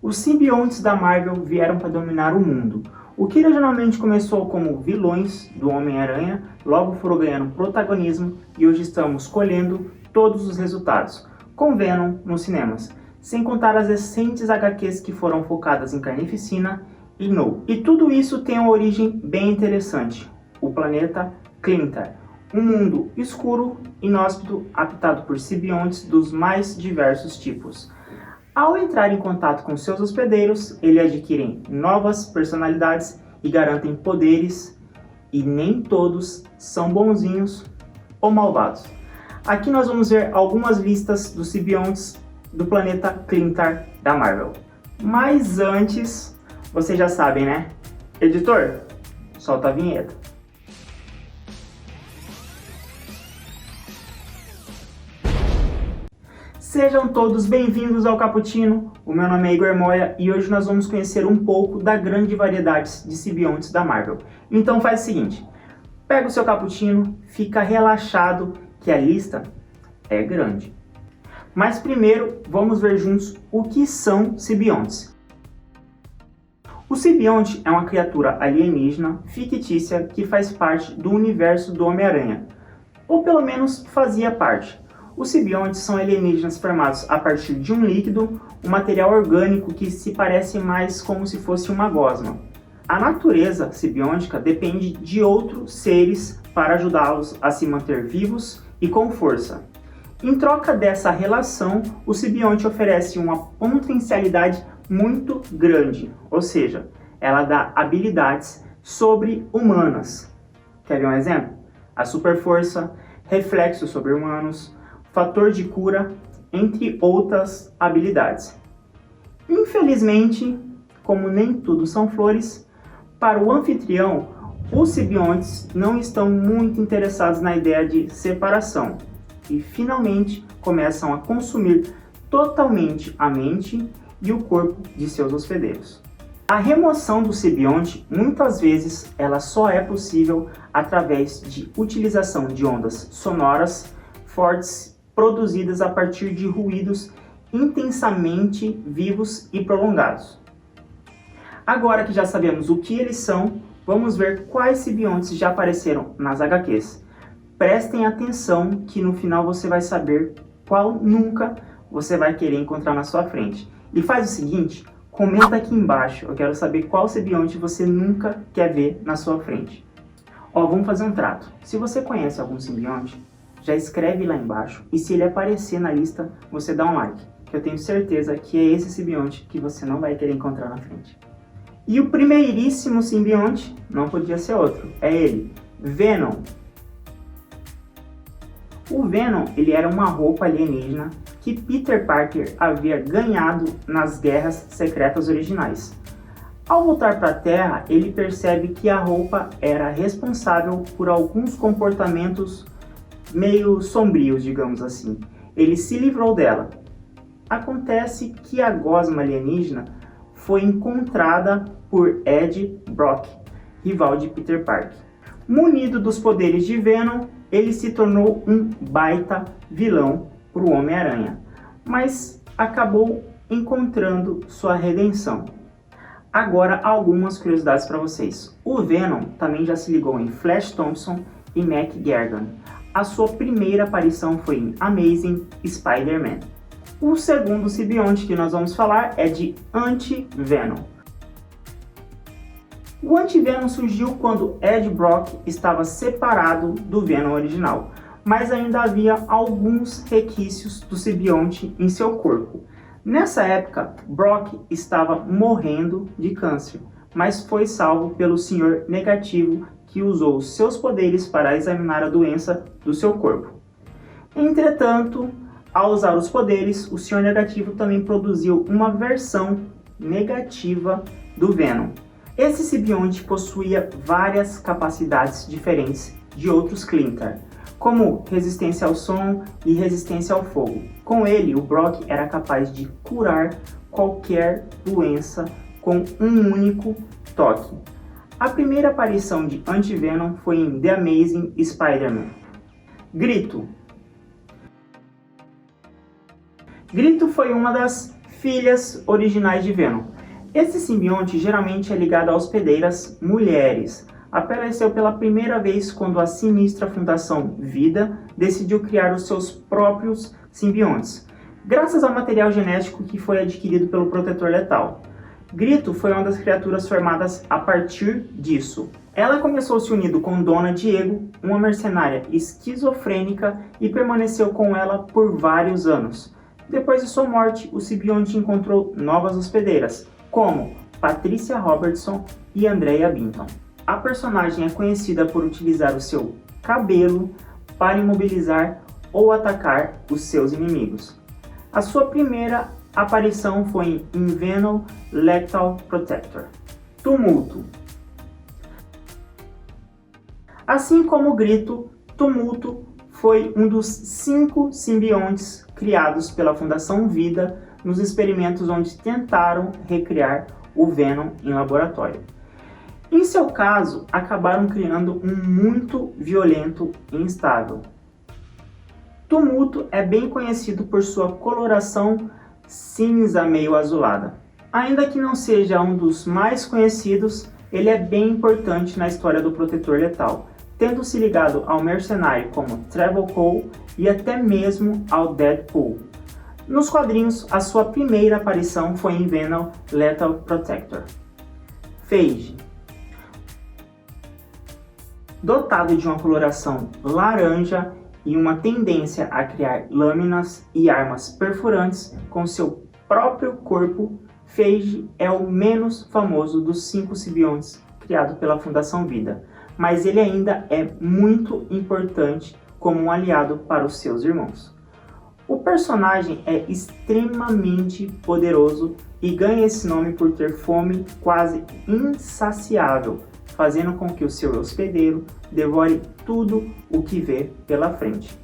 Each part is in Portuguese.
Os simbiontes da Marvel vieram para dominar o mundo. O que originalmente começou como vilões do Homem-Aranha, logo foram ganhando protagonismo e hoje estamos colhendo todos os resultados, com Venom nos cinemas, sem contar as recentes HQs que foram focadas em Carnificina e No. E tudo isso tem uma origem bem interessante, o planeta Klyntar, um mundo escuro, inóspito, habitado por simbiontes dos mais diversos tipos. Ao entrar em contato com seus hospedeiros, eles adquirem novas personalidades e garantem poderes, e nem todos são bonzinhos ou malvados. Aqui nós vamos ver algumas listas dos simbiontes do planeta Klyntar da Marvel. Mas antes, vocês já sabem, né? Editor, solta a vinheta. Sejam todos bem-vindos ao Cappuccino, o meu nome é Igor Moya e hoje nós vamos conhecer um pouco da grande variedade de simbiontes da Marvel. Então faz o seguinte, pega o seu cappuccino, fica relaxado que a lista é grande. Mas primeiro vamos ver juntos o que são simbiontes. O simbionte é uma criatura alienígena fictícia que faz parte do universo do Homem-Aranha, ou pelo menos fazia parte. Os simbiontes são alienígenas formados a partir de um líquido, um material orgânico que se parece mais como se fosse uma gosma. A natureza simbiótica depende de outros seres para ajudá-los a se manter vivos e com força. Em troca dessa relação, o simbionte oferece uma potencialidade muito grande, ou seja, ela dá habilidades sobre-humanas. Quer ver um exemplo? A super força, reflexos sobre-humanos, fator de cura, entre outras habilidades. Infelizmente, como nem tudo são flores, para o anfitrião, os simbiontes não estão muito interessados na ideia de separação e finalmente começam a consumir totalmente a mente e o corpo de seus hospedeiros. A remoção do simbionte, muitas vezes, ela só é possível através de utilização de ondas sonoras fortes produzidas a partir de ruídos intensamente vivos e prolongados. Agora que já sabemos o que eles são, vamos ver quais simbiontes já apareceram nas HQs. Prestem atenção que no final você vai saber qual nunca você vai querer encontrar na sua frente. E faz o seguinte, comenta aqui embaixo, eu quero saber qual simbionte você nunca quer ver na sua frente. Ó, vamos fazer um trato. Se você conhece algum simbionte, já escreve lá embaixo e se ele aparecer na lista, você dá um like, que eu tenho certeza que é esse simbionte que você não vai querer encontrar na frente. E o primeiríssimo simbionte não podia ser outro, é ele, Venom. O Venom, ele era uma roupa alienígena que Peter Parker havia ganhado nas Guerras Secretas originais. Ao voltar para a Terra, ele percebe que a roupa era responsável por alguns comportamentos meio sombrios, digamos assim. Ele se livrou dela. Acontece que a gosma alienígena foi encontrada por Ed Brock, rival de Peter Parker. Munido dos poderes de Venom, ele se tornou um baita vilão para o Homem-Aranha, mas acabou encontrando sua redenção. Agora, algumas curiosidades para vocês. O Venom também já se ligou em Flash Thompson e Mac Gargan. A sua primeira aparição foi em Amazing Spider-Man. O segundo simbionte que nós vamos falar é de Anti-Venom. O Anti-Venom surgiu quando Ed Brock estava separado do Venom original, mas ainda havia alguns requisitos do simbionte em seu corpo. Nessa época, Brock estava morrendo de câncer, mas foi salvo pelo Senhor Negativo, que usou seus poderes para examinar a doença do seu corpo. Entretanto, ao usar os poderes, o Senhor Negativo também produziu uma versão negativa do Venom. Esse simbionte possuía várias capacidades diferentes de outros Klyntar, como resistência ao som e resistência ao fogo. Com ele, o Brock era capaz de curar qualquer doença com um único toque. A primeira aparição de Anti-Venom foi em The Amazing Spider-Man. Grito. Grito foi uma das filhas originais de Venom. Esse simbionte geralmente é ligado a hospedeiras mulheres. Apareceu pela primeira vez quando a sinistra Fundação Vida decidiu criar os seus próprios simbiontes, graças ao material genético que foi adquirido pelo Protetor Letal. Grito foi uma das criaturas formadas a partir disso. Ela começou se unindo com Dona Diego, uma mercenária esquizofrênica, e permaneceu com ela por vários anos. Depois de sua morte, o simbionte encontrou novas hospedeiras, como Patricia Robertson e Andrea Binton. A personagem é conhecida por utilizar o seu cabelo para imobilizar ou atacar os seus inimigos. A sua primeira aparição foi em Venom Lethal Protector. Tumulto. Assim como Grito, Tumulto foi um dos 5 simbiontes criados pela Fundação Vida nos experimentos onde tentaram recriar o Venom em laboratório. Em seu caso, acabaram criando um muito violento e instável. Tumulto é bem conhecido por sua coloração cinza meio azulada. Ainda que não seja um dos mais conhecidos, ele é bem importante na história do Protetor Letal, tendo se ligado ao mercenário como Trevor Cole e até mesmo ao Deadpool. Nos quadrinhos, a sua primeira aparição foi em Venom Lethal Protector. Phage. Dotado de uma coloração laranja e uma tendência a criar lâminas e armas perfurantes com seu próprio corpo, Phage é o menos famoso dos 5 simbiontes criados pela Fundação Vida, mas ele ainda é muito importante como um aliado para os seus irmãos. O personagem é extremamente poderoso e ganha esse nome por ter fome quase insaciável, fazendo com que o seu hospedeiro devore tudo o que vê pela frente.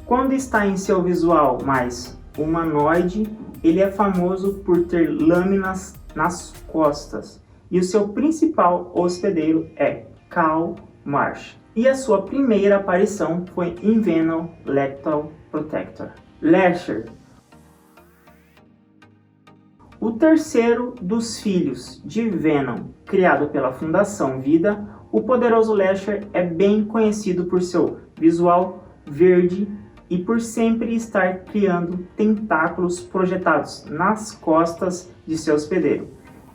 Quando está em seu visual mais humanoide, ele é famoso por ter lâminas nas costas, e o seu principal hospedeiro é Cal Marsh. E a sua primeira aparição foi em Venom Lethal Protector. Lasher. O terceiro dos filhos de Venom, criado pela Fundação Vida, o poderoso Lasher é bem conhecido por seu visual verde e por sempre estar criando tentáculos projetados nas costas de seu hospedeiro.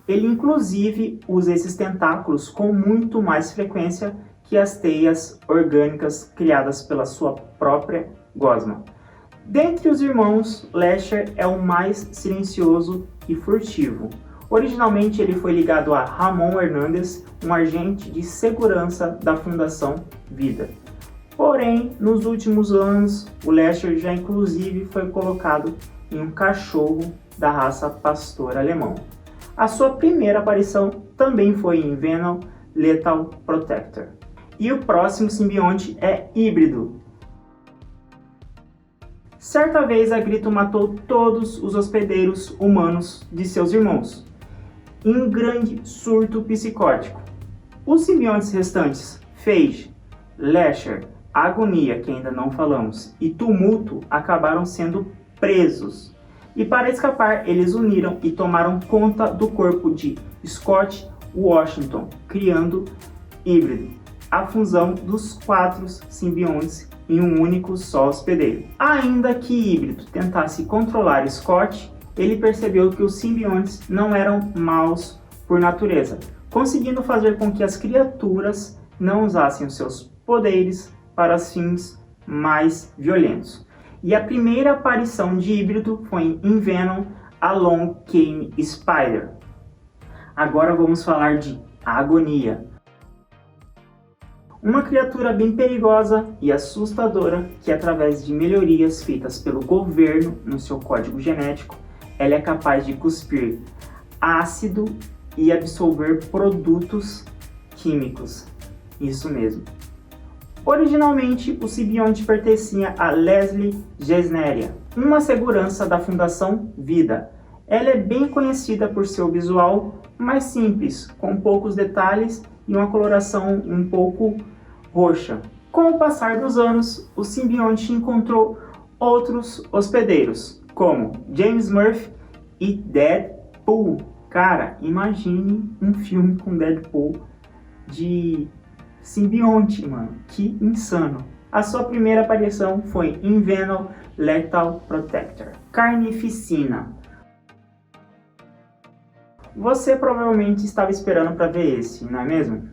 Ele inclusive usa esses tentáculos com muito mais frequência que as teias orgânicas criadas pela sua própria gosma. Dentre os irmãos, Lasher é o mais silencioso e furtivo. Originalmente ele foi ligado a Ramon Hernandez, um agente de segurança da Fundação Vida. Porém, nos últimos anos, o Lasher já inclusive foi colocado em um cachorro da raça pastor alemão. A sua primeira aparição também foi em Venom Lethal Protector. E o próximo simbionte é Híbrido. Certa vez a Grito matou todos os hospedeiros humanos de seus irmãos, em um grande surto psicótico. Os simbiontes restantes, Phage, Lasher, Agonia, que ainda não falamos, e Tumulto, acabaram sendo presos. E para escapar, eles uniram e tomaram conta do corpo de Scott Washington, criando Híbrido, a fusão dos 4 simbiontes em um único só hospedeiro. Ainda que Híbrido tentasse controlar Scott, ele percebeu que os simbiontes não eram maus por natureza, conseguindo fazer com que as criaturas não usassem os seus poderes para fins mais violentos. E a primeira aparição de Híbrido foi em Venom Along Came Spider. Agora vamos falar de Agonia. Uma criatura bem perigosa e assustadora que, através de melhorias feitas pelo governo no seu código genético, ela é capaz de cuspir ácido e absorver produtos químicos. Isso mesmo. Originalmente, o simbionte pertencia a Leslie Gesneria, uma segurança da Fundação Vida. Ela é bem conhecida por seu visual mais simples, com poucos detalhes e uma coloração um pouco roxa. Com o passar dos anos, o simbionte encontrou outros hospedeiros, como James Murphy e Deadpool. Cara, imagine um filme com Deadpool de simbionte, mano. Que insano. A sua primeira aparição foi em Venom Lethal Protector. Carnificina. Você provavelmente estava esperando para ver esse, não é mesmo?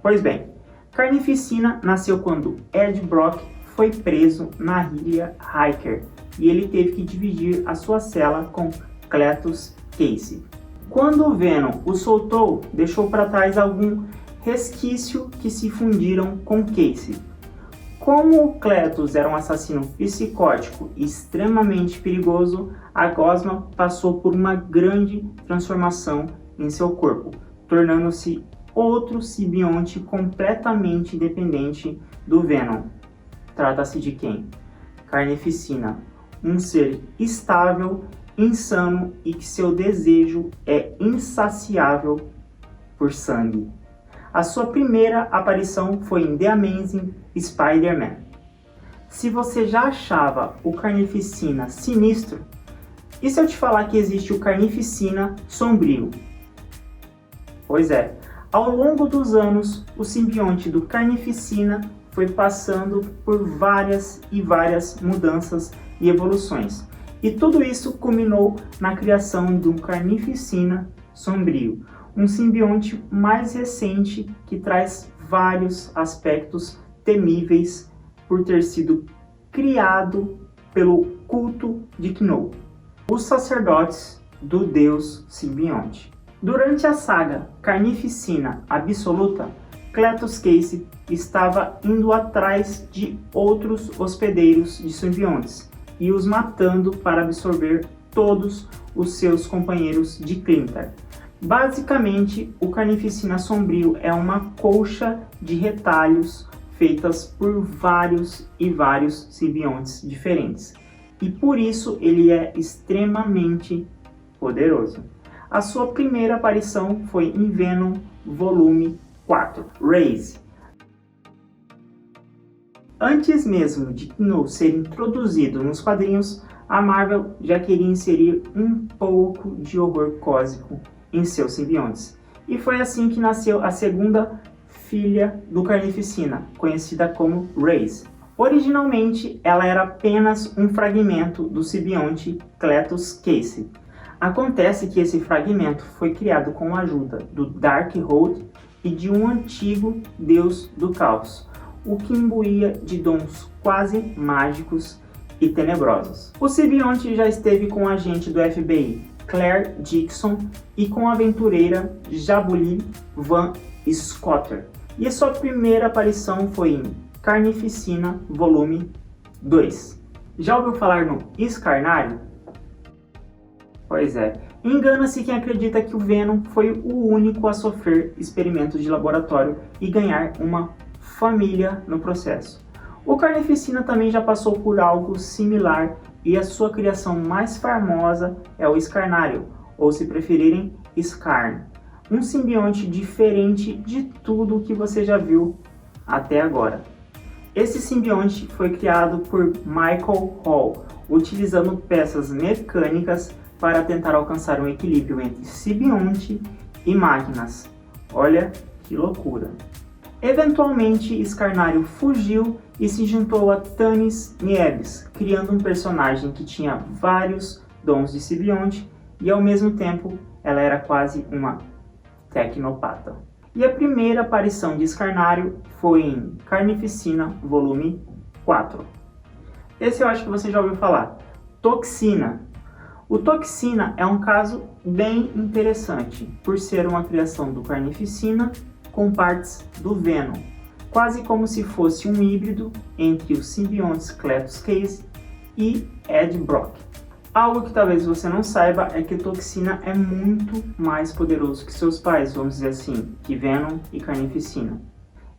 Pois bem, Carnificina nasceu quando Ed Brock foi preso na ilha Hiker e ele teve que dividir a sua cela com Cletus Casey. Quando o Venom o soltou, deixou para trás algum resquício que se fundiram com Casey. Como o Cletus era um assassino psicótico e extremamente perigoso, a gosma passou por uma grande transformação em seu corpo, tornando-se outro simbionte completamente independente do Venom. Trata-se de quem? Carnificina, um ser estável, insano e que seu desejo é insaciável por sangue. A sua primeira aparição foi em The Amazing Spider-Man. Se você já achava o Carnificina sinistro, e se eu te falar que existe o Carnificina sombrio? Pois é, ao longo dos anos, o simbionte do Carnificina foi passando por várias mudanças e evoluções. E tudo isso culminou na criação do Carnificina sombrio, um simbionte mais recente que traz vários aspectos temíveis por ter sido criado pelo culto de Kno, os sacerdotes do deus simbionte. Durante a saga Carnificina Absoluta, Cletus Casey estava indo atrás de outros hospedeiros de simbiontes e os matando para absorver todos os seus companheiros de Clintar. Basicamente, o Carnificina Sombrio é uma colcha de retalhos feitas por vários simbiontes diferentes. E por isso ele é extremamente poderoso. A sua primeira aparição foi em Venom Volume 4, Raze. Antes mesmo de Kno ser introduzido nos quadrinhos, a Marvel já queria inserir um pouco de horror cósmico em seus simbiontes. E foi assim que nasceu a segunda filha do Carnificina, conhecida como Raze. Originalmente, ela era apenas um fragmento do simbionte Cletus Casey. Acontece que esse fragmento foi criado com a ajuda do Darkhold e de um antigo deus do caos, o que imbuía de dons quase mágicos e tenebrosos. O simbionte já esteve com o agente do FBI, Claire Dixon, e com a aventureira Jabulie Van Scotter. E a sua primeira aparição foi em Carnificina Volume 2. Já ouviu falar no Escarnário? Pois é, engana-se quem acredita que o Venom foi o único a sofrer experimentos de laboratório e ganhar uma família no processo. O Carnificina também já passou por algo similar e a sua criação mais famosa é o Escarnário, ou se preferirem, Scarn, um simbionte diferente de tudo que você já viu até agora. Esse simbionte foi criado por Michael Hall, utilizando peças mecânicas para tentar alcançar um equilíbrio entre simbionte e máquinas. Olha que loucura! Eventualmente, Escarnário fugiu e se juntou a Tanis Niebes, criando um personagem que tinha vários dons de simbionte e ao mesmo tempo ela era quase uma tecnopata. E a primeira aparição de Escarnário foi em Carnificina Volume 4. Esse eu acho que você já ouviu falar. Toxina. O Toxina é um caso bem interessante, por ser uma criação do Carnificina com partes do Venom, quase como se fosse um híbrido entre os simbiontes Cletus Casey e Ed Brock. Algo que talvez você não saiba é que o Toxina é muito mais poderoso que seus pais, vamos dizer assim, que Venom e Carnificina.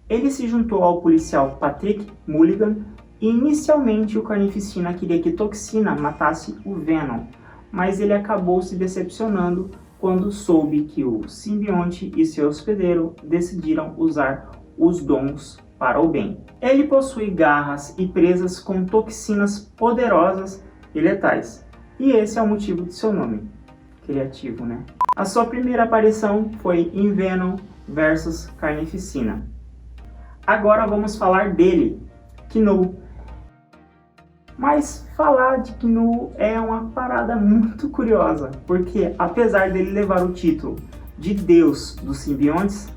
Ele se juntou ao policial Patrick Mulligan e inicialmente o Carnificina queria que Toxina matasse o Venom, mas ele acabou se decepcionando quando soube que o simbionte e seu hospedeiro decidiram usar os dons para o bem. Ele possui garras e presas com toxinas poderosas e letais, e esse é o motivo de seu nome, Criativo, né? A sua primeira aparição foi em Venom vs Carnificina. Agora vamos falar dele, Knull. Mas falar de Knull é uma parada muito curiosa, porque apesar dele levar o título de Deus dos simbiontes,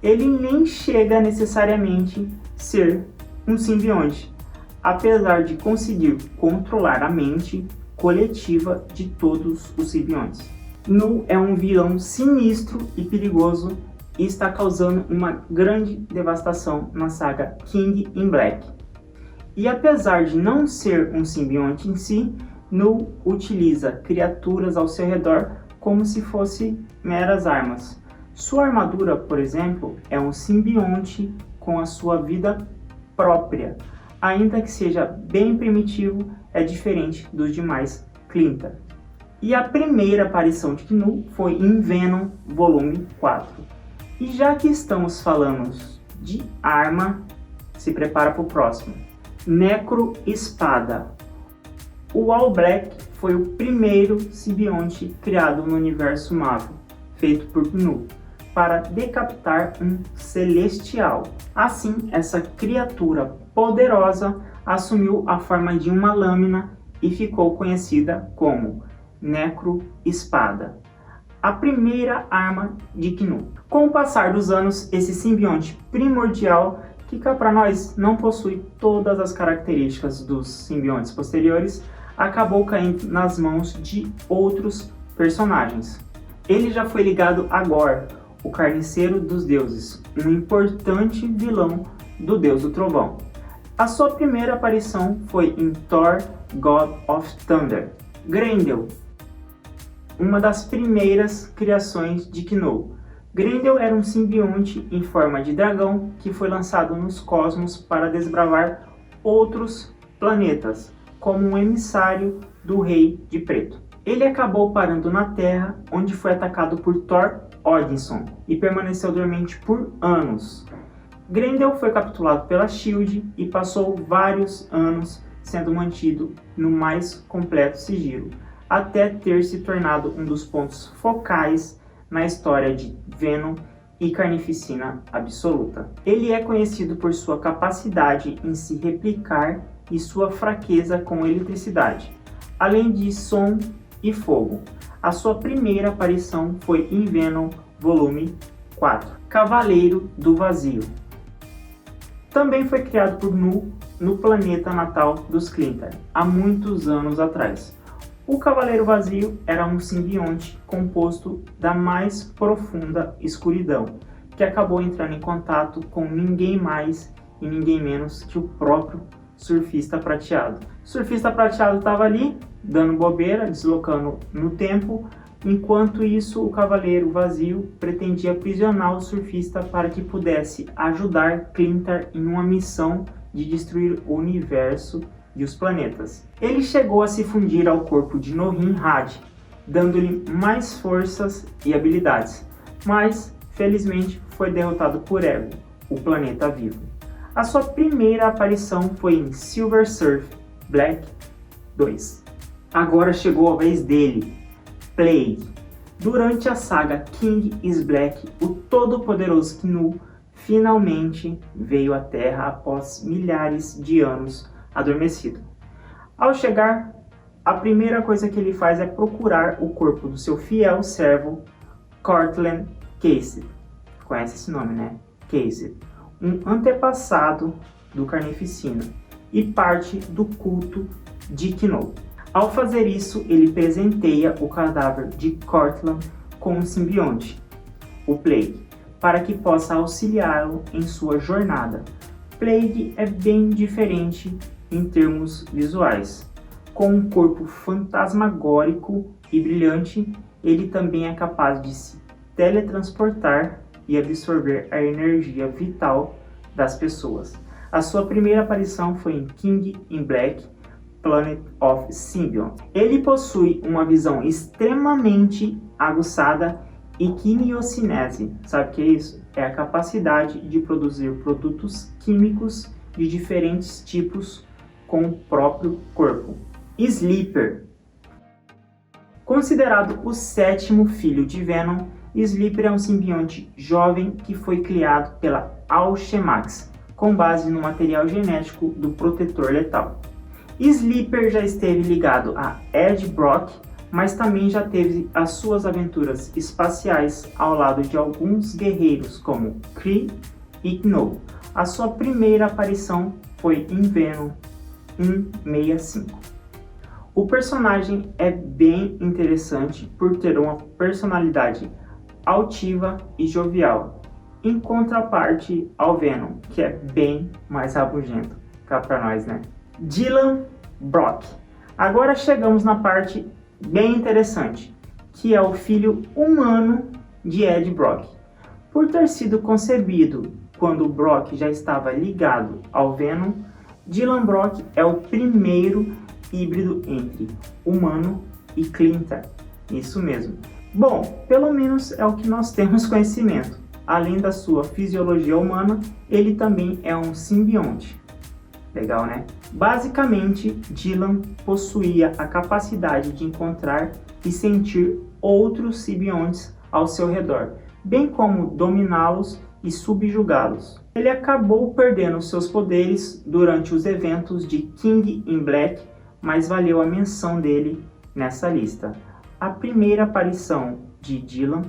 ele nem chega a necessariamente ser um simbionte, apesar de conseguir controlar a mente coletiva de todos os simbiontes. Knull é um vilão sinistro e perigoso e está causando uma grande devastação na saga King in Black. E apesar de não ser um simbionte em si, Knull utiliza criaturas ao seu redor como se fossem meras armas. Sua armadura, por exemplo, é um simbionte com a sua vida própria. Ainda que seja bem primitivo, é diferente dos demais Clintar. E a primeira aparição de Knull foi em Venom Volume 4. E já que estamos falando de arma, se prepara para o próximo. Necro Espada. O All Black foi o primeiro simbionte criado no universo Marvel, feito por Knull, para decapitar um celestial. Assim, essa criatura poderosa assumiu a forma de uma lâmina e ficou conhecida como Necro Espada, a primeira arma de Knull. Com o passar dos anos, esse simbionte primordial, que cá para nós não possui todas as características dos simbiontes posteriores, acabou caindo nas mãos de outros personagens. Ele já foi ligado a Gorr, o Carniceiro dos Deuses, um importante vilão do Deus do Trovão. A sua primeira aparição foi em Thor God of Thunder. Grendel, uma das primeiras criações de Knull. Grendel era um simbionte em forma de dragão que foi lançado nos cosmos para desbravar outros planetas, como um emissário do Rei de Preto. Ele acabou parando na Terra, onde foi atacado por Thor Odinson e permaneceu dormente por anos. Grendel foi capturado pela SHIELD e passou vários anos sendo mantido no mais completo sigilo, até ter se tornado um dos pontos focais na história de Venom e Carnificina Absoluta. Ele é conhecido por sua capacidade em se replicar e sua fraqueza com eletricidade, além de som e fogo. A sua primeira aparição foi em Venom Volume 4, Cavaleiro do Vazio. Também foi criado por Knull no planeta natal dos Clintar, há muitos anos atrás. O Cavaleiro Vazio era um simbionte composto da mais profunda escuridão, que acabou entrando em contato com ninguém mais e ninguém menos que o próprio Surfista Prateado. O Surfista Prateado estava ali, dando bobeira, deslocando no tempo. Enquanto isso, o Cavaleiro Vazio pretendia aprisionar o Surfista para que pudesse ajudar Clintar em uma missão de destruir o universo e os planetas. Ele chegou a se fundir ao corpo de Nohrim-Had, dando-lhe mais forças e habilidades, mas felizmente foi derrotado por Ego, o planeta vivo. A sua primeira aparição foi em Silver Surfer Black 2. Agora chegou a vez dele, Plague. Durante a saga King is Black, o todo-poderoso Knull finalmente veio à Terra após milhares de anos adormecido. Ao chegar, a primeira coisa que ele faz é procurar o corpo do seu fiel servo, Cortland Case. Conhece esse nome, né? Case. Um antepassado do Carnificina e parte do culto de Knull. Ao fazer isso, ele presenteia o cadáver de Cortland com um simbionte, o Plague, para que possa auxiliá-lo em sua jornada. Plague é bem diferente em termos visuais. Com um corpo fantasmagórico e brilhante, ele também é capaz de se teletransportar e absorver a energia vital das pessoas. A sua primeira aparição foi em King in Black, Planet of Symbion. Ele possui uma visão extremamente aguçada e quimiocinese. Sabe o que é isso? É a capacidade de produzir produtos químicos de diferentes tipos com o próprio corpo. Sleeper. Considerado o 7º filho de Venom, Sleeper é um simbionte jovem que foi criado pela Alchemax, com base no material genético do Protetor Letal. Sleeper já esteve ligado a Ed Brock, mas também já teve as suas aventuras espaciais ao lado de alguns guerreiros como Kree e Kno. A sua primeira aparição foi em Venom 165. O personagem é bem interessante por ter uma personalidade altiva e jovial, em contraparte ao Venom, que é bem mais rabugento. Cá pra nós, né? Dylan Brock. Agora chegamos na parte bem interessante, que é o filho humano de Ed Brock. Por ter sido concebido quando Brock já estava ligado ao Venom, Dylan Brock é o primeiro híbrido entre humano e Clintar. Isso mesmo. Bom, pelo menos é o que nós temos conhecimento. Além da sua fisiologia humana, ele também é um simbionte. Legal, né? Basicamente, Dylan possuía a capacidade de encontrar e sentir outros simbiontes ao seu redor, bem como dominá-los e subjugá-los. Ele acabou perdendo seus poderes durante os eventos de King in Black, mas valeu a menção dele nessa lista. A primeira aparição de Dylan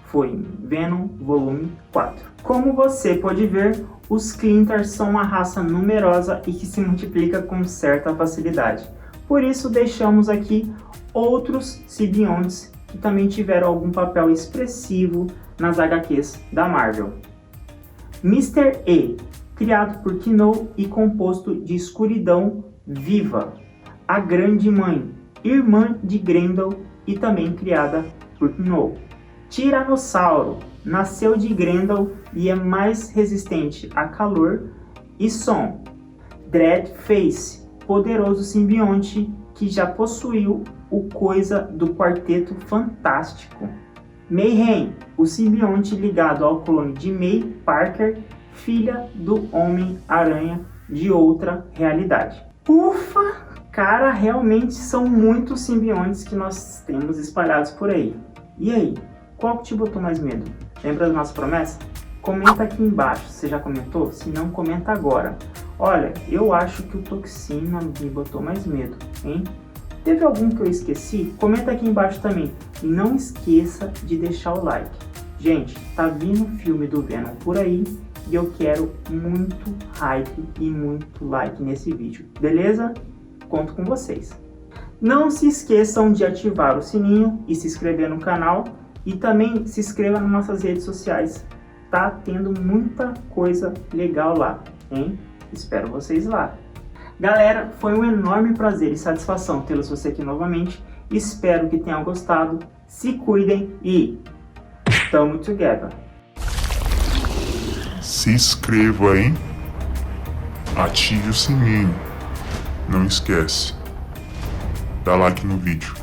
foi em Venom Volume 4. Como você pode ver, os Clintar são uma raça numerosa e que se multiplica com certa facilidade. Por isso deixamos aqui outros simbiontes que também tiveram algum papel expressivo nas HQs da Marvel. Mr. E, criado por Kno e composto de escuridão viva. A Grande Mãe, irmã de Grendel e também criada por Kno. Tiranossauro, nasceu de Grendel e é mais resistente a calor e som. Dreadface, poderoso simbionte que já possuiu o Coisa do Quarteto Fantástico. Mayhem, o simbionte ligado ao clone de May Parker, filha do Homem-Aranha de outra realidade. Ufa! Cara, realmente são muitos simbiontes que nós temos espalhados por aí. E aí, qual que te botou mais medo? Lembra da nossa promessa? Comenta aqui embaixo, você já comentou? Se não, comenta agora. Olha, eu acho que o Toxina me botou mais medo, hein? Teve algum que eu esqueci? Comenta aqui embaixo também. E não esqueça de deixar o like. Gente, tá vindo o filme do Venom por aí e eu quero muito hype e muito like nesse vídeo, beleza? Conto com vocês. Não se esqueçam de ativar o sininho e se inscrever no canal. E também se inscreva nas nossas redes sociais. Tá tendo muita coisa legal lá, hein? Espero vocês lá. Galera, foi um enorme prazer e satisfação tê-los você aqui novamente. Espero que tenham gostado. Se cuidem e tamo together. Se inscreva, hein? Ative o sininho. Não esquece. Dá like no vídeo.